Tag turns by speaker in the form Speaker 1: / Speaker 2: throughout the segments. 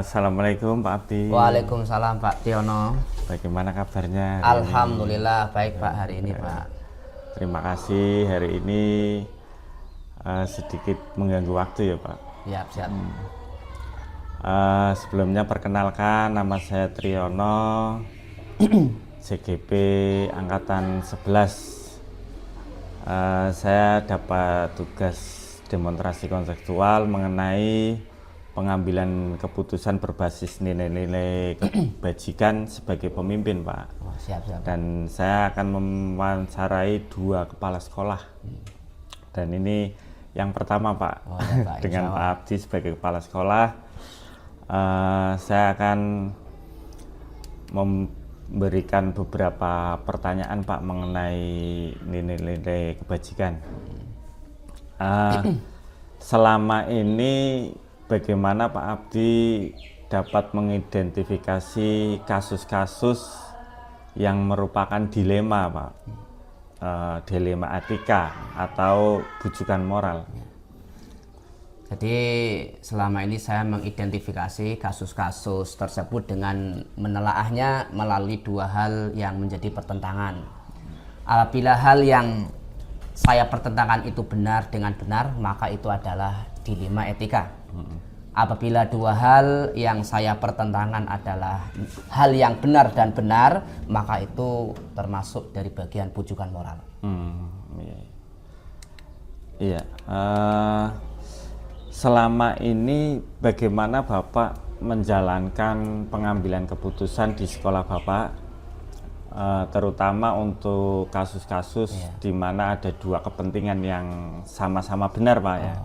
Speaker 1: Assalamualaikum Pak Abdi.
Speaker 2: Waalaikumsalam Pak Tiono.
Speaker 1: Bagaimana kabarnya?
Speaker 2: Alhamdulillah baik Pak hari ini Pak.
Speaker 1: Terima kasih hari ini sedikit mengganggu waktu ya Pak.
Speaker 2: Siap.
Speaker 1: Sebelumnya perkenalkan, nama saya Triono, CGP Angkatan 11. Saya dapat tugas demonstrasi konseptual mengenai pengambilan keputusan berbasis nilai-nilai kebajikan sebagai pemimpin Pak.
Speaker 2: Siap.
Speaker 1: Dan saya akan mewawancarai 2 kepala sekolah. Dan ini yang pertama Pak,
Speaker 2: Pak
Speaker 1: dengan Pak Abdi sebagai kepala sekolah. Saya akan memberikan beberapa pertanyaan Pak mengenai nilai-nilai kebajikan. Selama ini bagaimana Pak Abdi dapat mengidentifikasi kasus-kasus yang merupakan dilema Pak, dilema etika atau bujukan moral?
Speaker 2: Jadi selama ini saya mengidentifikasi kasus-kasus tersebut dengan menelaahnya melalui 2 hal yang menjadi pertentangan. Apabila hal yang saya pertentangkan itu benar dengan benar, maka itu adalah dilema etika. Apabila 2 hal yang saya pertentangkan adalah hal yang benar dan benar, maka itu termasuk dari bagian bujukan moral.
Speaker 1: Iya. Selama ini bagaimana Bapak menjalankan pengambilan keputusan di sekolah Bapak, terutama untuk kasus-kasus di mana ada 2 kepentingan yang sama-sama benar Pak ya?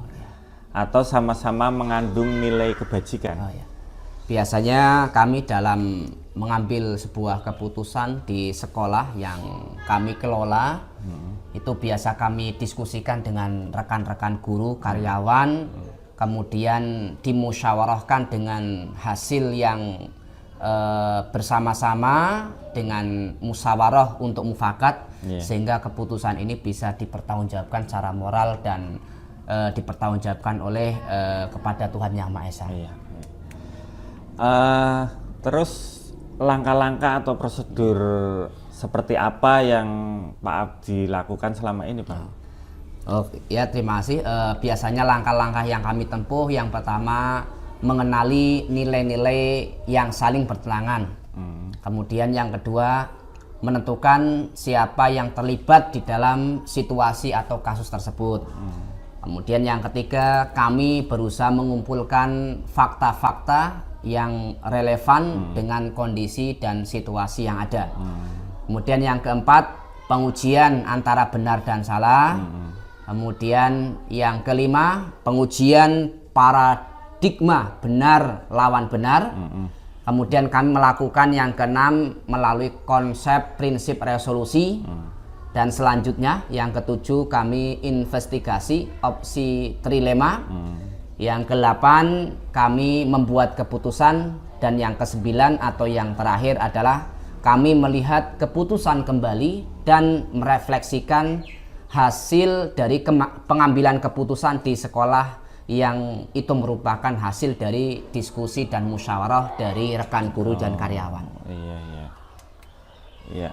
Speaker 1: Atau sama-sama mengandung nilai kebajikan?
Speaker 2: Biasanya kami dalam mengambil sebuah keputusan di sekolah yang kami kelola, itu biasa kami diskusikan dengan rekan-rekan guru, karyawan, kemudian dimusyawarahkan dengan hasil yang bersama-sama dengan musyawarah untuk mufakat, sehingga keputusan ini bisa dipertanggungjawabkan secara moral dan dipertanggungjawabkan oleh kepada Tuhan Yang Maha Esa.
Speaker 1: Terus langkah-langkah atau prosedur seperti apa yang Pak Abdi lakukan selama ini Pak?
Speaker 2: Terima kasih. Biasanya langkah-langkah yang kami tempuh, yang pertama mengenali nilai-nilai yang saling bertentangan. Kemudian yang kedua menentukan siapa yang terlibat di dalam situasi atau kasus tersebut. Kemudian yang ketiga, kami berusaha mengumpulkan fakta-fakta yang relevan dengan kondisi dan situasi yang ada. Kemudian yang keempat, pengujian antara benar dan salah. Kemudian yang kelima, pengujian paradigma benar lawan benar. Kemudian kami melakukan yang keenam melalui konsep prinsip resolusi. Dan selanjutnya yang ketujuh, kami investigasi opsi trilema. Yang ke-8 kami membuat keputusan. Dan yang ke-9 atau yang terakhir adalah kami melihat keputusan kembali dan merefleksikan hasil dari pengambilan keputusan di sekolah yang itu merupakan hasil dari diskusi dan musyawarah dari rekan guru dan karyawan.
Speaker 1: Iya.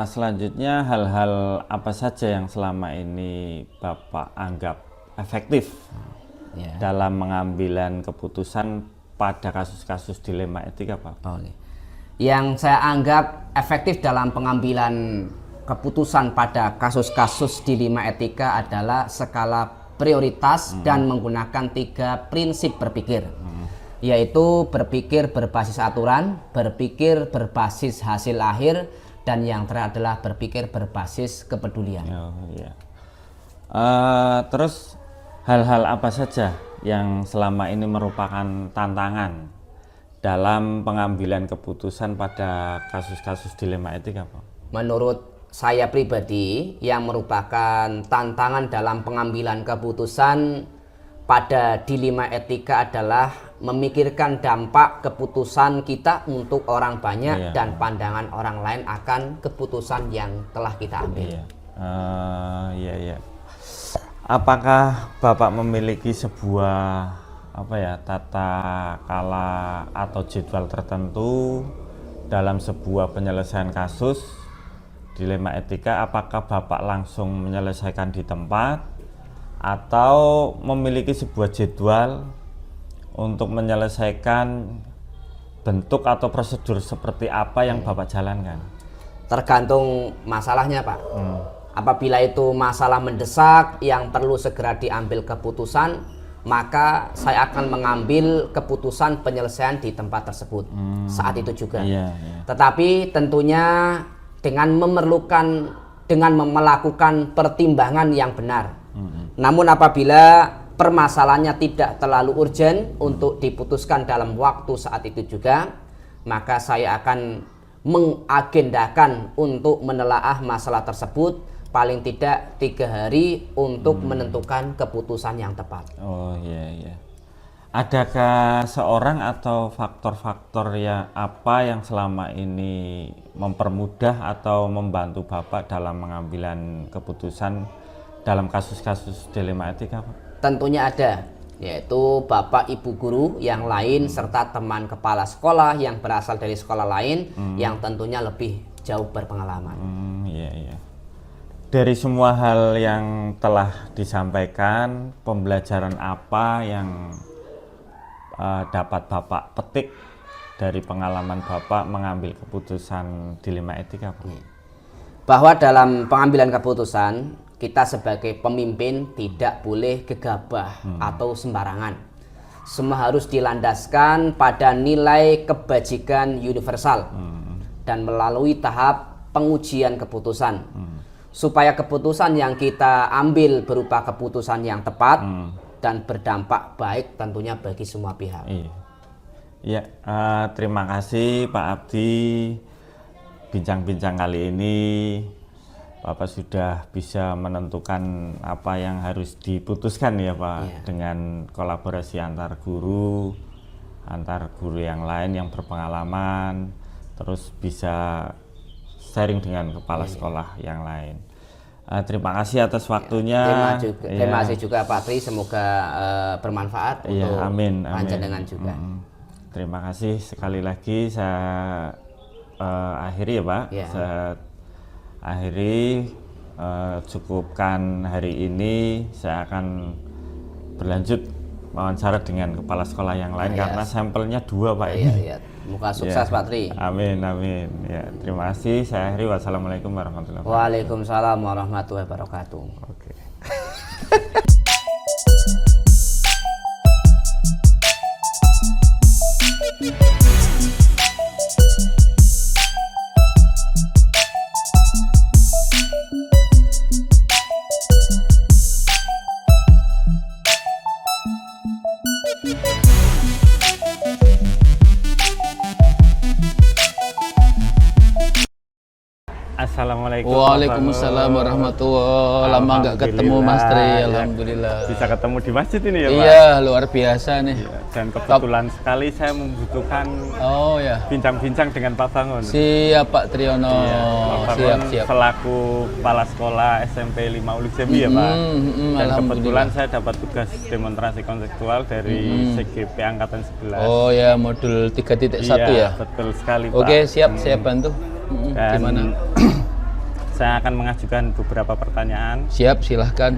Speaker 1: Selanjutnya hal-hal apa saja yang selama ini Bapak anggap efektif dalam mengambilan keputusan pada kasus-kasus dilema etika Pak?
Speaker 2: Yang saya anggap efektif dalam pengambilan keputusan pada kasus-kasus dilema etika adalah skala prioritas dan menggunakan 3 prinsip berpikir. Yaitu berpikir berbasis aturan, berpikir berbasis hasil akhir, dan yang terakhir adalah berpikir berbasis kepedulian.
Speaker 1: Terus hal-hal apa saja yang selama ini merupakan tantangan dalam pengambilan keputusan pada kasus-kasus dilema etika, Pak?
Speaker 2: Menurut saya pribadi, yang merupakan tantangan dalam pengambilan keputusan pada dilema etika adalah memikirkan dampak keputusan kita untuk orang banyak dan pandangan orang lain akan keputusan yang telah kita ambil.
Speaker 1: Iya. Apakah Bapak memiliki sebuah tata kala atau jadwal tertentu dalam sebuah penyelesaian kasus dilema etika? Apakah Bapak langsung menyelesaikan di tempat atau memiliki sebuah jadwal untuk menyelesaikan bentuk atau prosedur seperti apa yang Bapak jalankan?
Speaker 2: Tergantung masalahnya, Pak. Apabila itu masalah mendesak yang perlu segera diambil keputusan, maka saya akan mengambil keputusan penyelesaian di tempat tersebut saat itu juga. Tetapi tentunya dengan melakukan pertimbangan yang benar. Namun apabila permasalahannya tidak terlalu urgent untuk diputuskan dalam waktu saat itu juga, maka saya akan mengagendakan untuk menelaah masalah tersebut paling tidak 3 hari untuk menentukan keputusan yang tepat.
Speaker 1: Oh iya. Adakah seorang atau faktor-faktor apa yang selama ini mempermudah atau membantu Bapak dalam mengambilan keputusan dalam kasus-kasus dilema etika, Pak?
Speaker 2: Tentunya ada, yaitu Bapak Ibu guru yang lain serta teman kepala sekolah yang berasal dari sekolah lain yang tentunya lebih jauh berpengalaman.
Speaker 1: Iya. Dari semua hal yang telah disampaikan, pembelajaran apa yang dapat Bapak petik dari pengalaman Bapak mengambil keputusan dilema etika, Pak?
Speaker 2: Bahwa dalam pengambilan keputusan, kita sebagai pemimpin tidak boleh gegabah atau sembarangan. Semua harus dilandaskan pada nilai kebajikan universal dan melalui tahap pengujian keputusan. Supaya keputusan yang kita ambil berupa keputusan yang tepat dan berdampak baik tentunya bagi semua pihak.
Speaker 1: Iya, terima kasih Pak Abdi. Bincang-bincang kali ini Bapak sudah bisa menentukan apa yang harus diputuskan ya Pak, dengan kolaborasi antar guru yang lain yang berpengalaman, terus bisa sharing dengan kepala sekolah yang lain. Terima kasih atas waktunya.
Speaker 2: Terima kasih juga Pak Tri, semoga bermanfaat untuk panjenengan juga.
Speaker 1: Terima kasih sekali lagi. Saya akhiri ya Pak. Saya akhiri, cukupkan hari ini. Saya akan berlanjut wawancara dengan kepala sekolah yang lain karena sampelnya 2 Pak.
Speaker 2: Semoga sukses Pak Tri.
Speaker 1: Amin. Ya, terima kasih. Saya akhiri. Wassalamualaikum warahmatullahi wabarakatuh.
Speaker 2: Waalaikumsalam warahmatullahi wabarakatuh.
Speaker 1: Oke. Assalamualaikum.
Speaker 3: Waalaikumsalam warahmatullahi. Lama nggak ketemu Mas Tri, alhamdulillah.
Speaker 1: Bisa ketemu di masjid ini ya Pak?
Speaker 3: Iya, luar biasa nih.
Speaker 1: Dan kebetulan sekali saya membutuhkan bincang-bincang dengan Pak Bangun.
Speaker 3: Siap Pak Triyono.
Speaker 1: Pak Bangun
Speaker 3: siap.
Speaker 1: Selaku kepala sekolah SMP 5 Uli Jambi ya Pak. Dan kebetulan saya dapat tugas demonstrasi konseptual dari CGP Angkatan 11.
Speaker 3: Oh ya, modul 3.1 ya?
Speaker 1: Betul sekali Pak.
Speaker 3: Oke, siap, saya bantu.
Speaker 1: Dan
Speaker 3: gimana?
Speaker 1: Saya akan mengajukan beberapa pertanyaan.
Speaker 3: Siap, silahkan.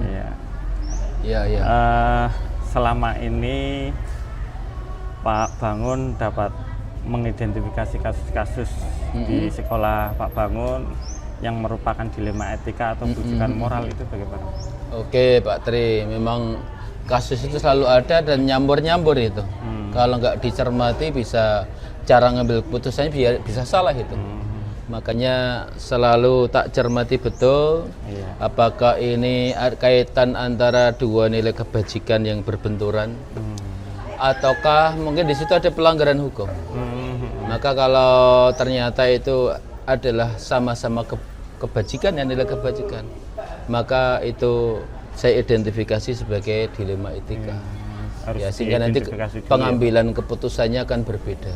Speaker 3: Iya.
Speaker 1: Selama ini Pak Bangun dapat mengidentifikasi kasus-kasus di sekolah Pak Bangun yang merupakan dilema etika atau bujukan moral, itu bagaimana?
Speaker 3: Oke Pak Tri, memang kasus itu selalu ada dan nyambur-nyambur itu. Kalau nggak dicermati bisa cara ngambil keputusannya bisa salah itu. Makanya selalu tak cermati betul apakah ini kaitan antara 2 nilai kebajikan yang berbenturan ataukah mungkin di situ ada pelanggaran hukum. Maka kalau ternyata itu adalah sama-sama kebajikan yang nilai kebajikan, maka itu saya identifikasi sebagai dilema etika.
Speaker 1: Harus
Speaker 3: Ya, sehingga nanti
Speaker 1: diidentifikasi dulu
Speaker 3: pengambilan keputusannya akan berbeda.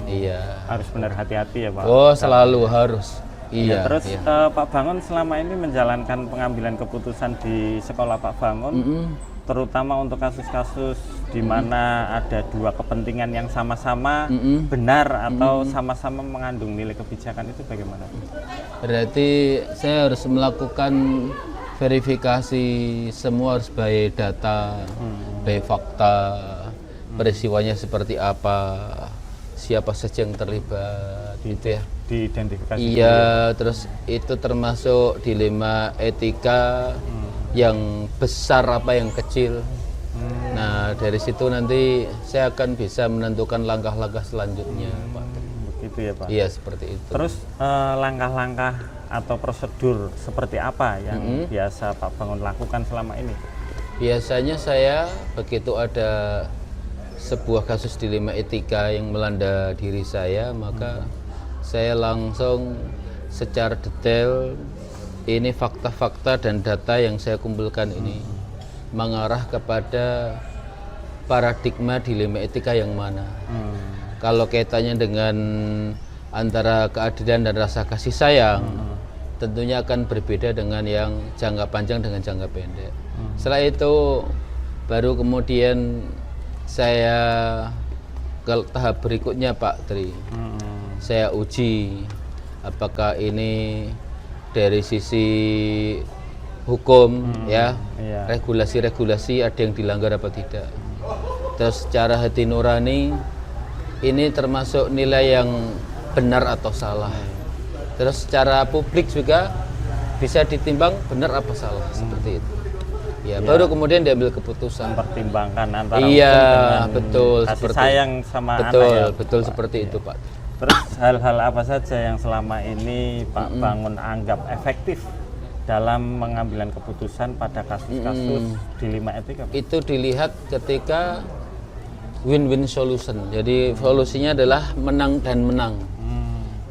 Speaker 3: Iya.
Speaker 1: harus benar hati-hati ya Pak.
Speaker 3: Oh, selalu harus.
Speaker 1: Ya,
Speaker 3: Iya.
Speaker 1: terus
Speaker 3: iya.
Speaker 1: Pak Bangun selama ini menjalankan pengambilan keputusan di sekolah Pak Bangun, terutama untuk kasus-kasus di mana ada dua kepentingan yang sama-sama benar atau sama-sama mengandung nilai kebijakan, itu bagaimana?
Speaker 3: Berarti saya harus melakukan verifikasi semua, harus by data, by fakta, peristiwanya seperti apa, siapa saja yang terlibat, gitu ya.
Speaker 1: Diidentifikasi.
Speaker 3: Iya, terus itu termasuk dilema etika yang besar apa yang kecil. Nah, dari situ nanti saya akan bisa menentukan langkah-langkah selanjutnya, Pak.
Speaker 1: Begitu ya Pak.
Speaker 3: Iya, seperti itu.
Speaker 1: Terus langkah-langkah atau prosedur seperti apa yang biasa Pak Bangun lakukan selama ini?
Speaker 3: Biasanya saya begitu ada sebuah kasus dilema etika yang melanda diri saya, maka saya langsung secara detail ini fakta-fakta dan data yang saya kumpulkan ini mengarah kepada paradigma dilema etika yang mana. Kalau kaitannya dengan antara keadilan dan rasa kasih sayang, tentunya akan berbeda dengan yang jangka panjang dengan jangka pendek. Setelah itu baru kemudian saya ke tahap berikutnya, Pak Tri. Saya uji apakah ini dari sisi hukum ya, regulasi-regulasi ada yang dilanggar apa tidak. Terus secara hati nurani ini termasuk nilai yang benar atau salah. Terus secara publik juga bisa ditimbang benar apa salah, seperti itu. Ya, baru kemudian diambil keputusan.
Speaker 1: Pertimbangkan antara
Speaker 3: Iya,
Speaker 1: hukum dengan
Speaker 3: betul,
Speaker 1: kasih
Speaker 3: seperti
Speaker 1: sayang sama
Speaker 3: betul,
Speaker 1: anak ya.
Speaker 3: betul seperti itu, Pak.
Speaker 1: Terus hal-hal apa saja yang selama ini Pak Bangun anggap efektif dalam pengambilan keputusan pada kasus-kasus dilema etika?
Speaker 3: Itu dilihat ketika win-win solution. Jadi solusinya adalah menang dan menang.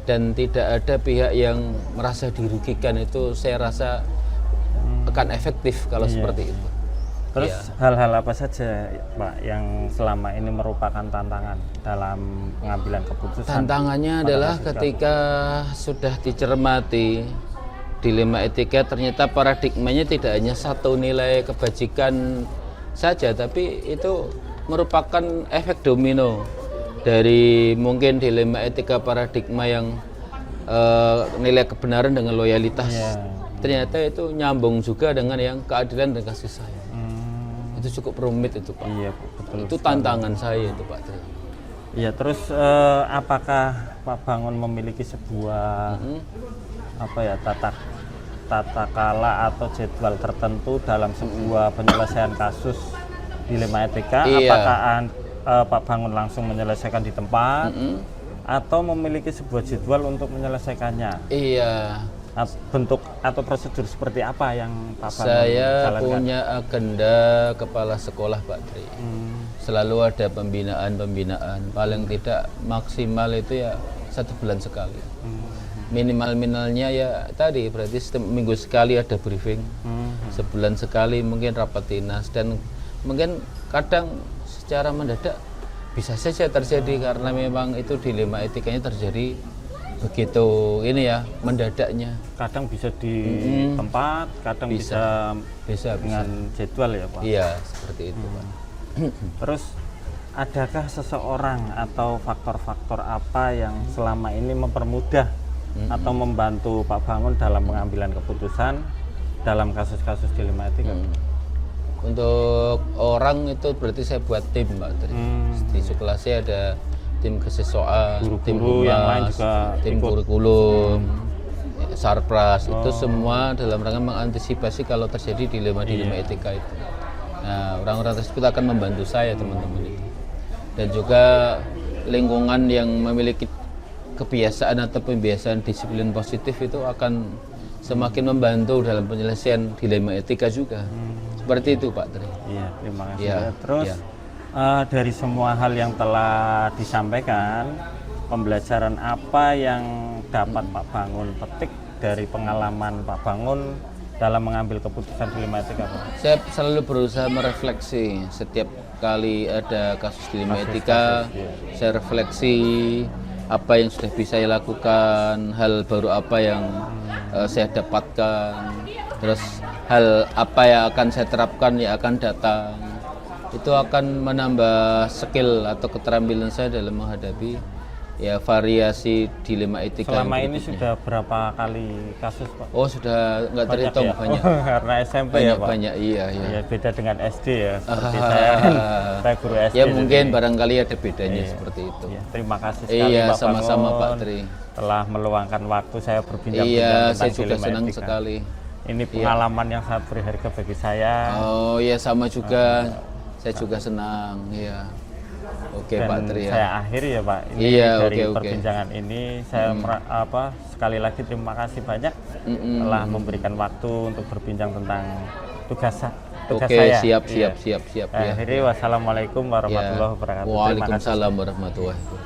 Speaker 3: Dan tidak ada pihak yang merasa dirugikan. Itu saya rasa akan efektif kalau seperti itu.
Speaker 1: Terus hal-hal apa saja Pak yang selama ini merupakan tantangan dalam pengambilan keputusan?
Speaker 3: Tantangannya adalah ketika sudah dicermati dilema etika, ternyata paradigmanya tidak hanya satu nilai kebajikan saja, tapi itu merupakan efek domino dari mungkin dilema etika paradigma yang nilai kebenaran dengan loyalitas. Ternyata itu nyambung juga dengan yang keadilan dan kasih sayang. Itu cukup rumit itu, Pak.
Speaker 1: Iya, betul.
Speaker 3: Itu tantangan saya itu, Pak.
Speaker 1: Iya, terus apakah Pak Bangun memiliki sebuah apa ya tata kala atau jadwal tertentu dalam sebuah penyelesaian kasus dilema etika?
Speaker 3: Iya.
Speaker 1: Apakah Pak Bangun langsung menyelesaikan di tempat atau memiliki sebuah jadwal untuk menyelesaikannya?
Speaker 3: Iya.
Speaker 1: Bentuk atau prosedur seperti apa yang Pak Bangun
Speaker 3: Saya
Speaker 1: jalankan?
Speaker 3: punya agenda kepala sekolah, Pak Tri. Selalu ada pembinaan. Paling tidak maksimal itu ya 1 bulan sekali. Minimal-minimalnya ya tadi berarti minggu sekali ada briefing. Sebulan sekali mungkin rapat dinas, dan mungkin kadang secara mendadak bisa saja terjadi karena memang itu dilema etikanya terjadi begitu ini ya, mendadaknya.
Speaker 1: Kadang bisa di tempat, kadang bisa dengan jadwal ya Pak?
Speaker 3: Iya, seperti itu Pak.
Speaker 1: Terus adakah seseorang atau faktor-faktor apa yang selama ini mempermudah atau membantu Pak Bangun dalam pengambilan keputusan dalam kasus-kasus dilema etika?
Speaker 3: Untuk orang itu berarti saya buat tim, Pak Tri. Di sekolah saya ada tim kesiswaan, tim
Speaker 1: Guru-guru yang lain
Speaker 3: humas,
Speaker 1: juga
Speaker 3: tim
Speaker 1: ikut.
Speaker 3: kurikulum, sarpras, itu semua dalam rangka mengantisipasi kalau terjadi dilema-dilema etika itu. Nah, orang-orang tersebut akan membantu saya, teman-teman itu. Dan juga lingkungan yang memiliki kebiasaan atau pembiasaan disiplin positif itu akan semakin membantu dalam penyelesaian dilema etika juga. Seperti itu, Pak Tri.
Speaker 1: Iya, terima kasih.
Speaker 3: Iya,
Speaker 1: Terus
Speaker 3: iya.
Speaker 1: Dari semua hal yang telah disampaikan, pembelajaran apa yang dapat Pak Bangun petik dari pengalaman Pak Bangun dalam mengambil keputusan dilema etika, Pak?
Speaker 3: Saya selalu berusaha merefleksi setiap kali ada kasus dilema etika. Saya refleksi apa yang sudah bisa saya lakukan, hal baru apa yang saya dapatkan, terus hal apa yang akan saya terapkan yang akan datang. Itu akan menambah skill atau keterampilan saya dalam menghadapi ya variasi dilema etika.
Speaker 1: Selama
Speaker 3: yang
Speaker 1: ini
Speaker 3: berikutnya.
Speaker 1: sudah berapa kali kasus, Pak?
Speaker 3: Oh, sudah nggak terhitung
Speaker 1: ya?
Speaker 3: banyak.
Speaker 1: Karena SMP ya, Pak?
Speaker 3: Banyak, iya.
Speaker 1: Ya, beda dengan SD ya. Seperti saya guru SD.
Speaker 3: Ya mungkin
Speaker 1: jadi-
Speaker 3: barangkali ada bedanya
Speaker 1: Iya.
Speaker 3: seperti itu.
Speaker 1: Ya, terima kasih sekali
Speaker 3: Iya,
Speaker 1: Pak
Speaker 3: sama-sama
Speaker 1: Bangun
Speaker 3: Pak Tri.
Speaker 1: telah meluangkan waktu saya berbincang-bincang
Speaker 3: Iya,
Speaker 1: tentang
Speaker 3: saya juga
Speaker 1: dilema
Speaker 3: senang
Speaker 1: etika.
Speaker 3: sekali.
Speaker 1: Ini pengalaman yang sangat berharga bagi saya.
Speaker 3: Oh, iya sama juga. Saya juga senang, iya. Oke,
Speaker 1: Dan
Speaker 3: Pak Tri ya.
Speaker 1: saya akhiri ya Pak. Ini
Speaker 3: Iya,
Speaker 1: dari
Speaker 3: oke.
Speaker 1: perbincangan ini saya sekali lagi terima kasih banyak telah memberikan waktu untuk berbincang tentang tugas
Speaker 3: Oke,
Speaker 1: saya.
Speaker 3: siap,
Speaker 1: Iya.
Speaker 3: siap.
Speaker 1: Akhiri wassalamualaikum warahmatullahi wabarakatuh. Terima kasih.
Speaker 3: Waalaikumsalam warahmatullahi wabarakatuh.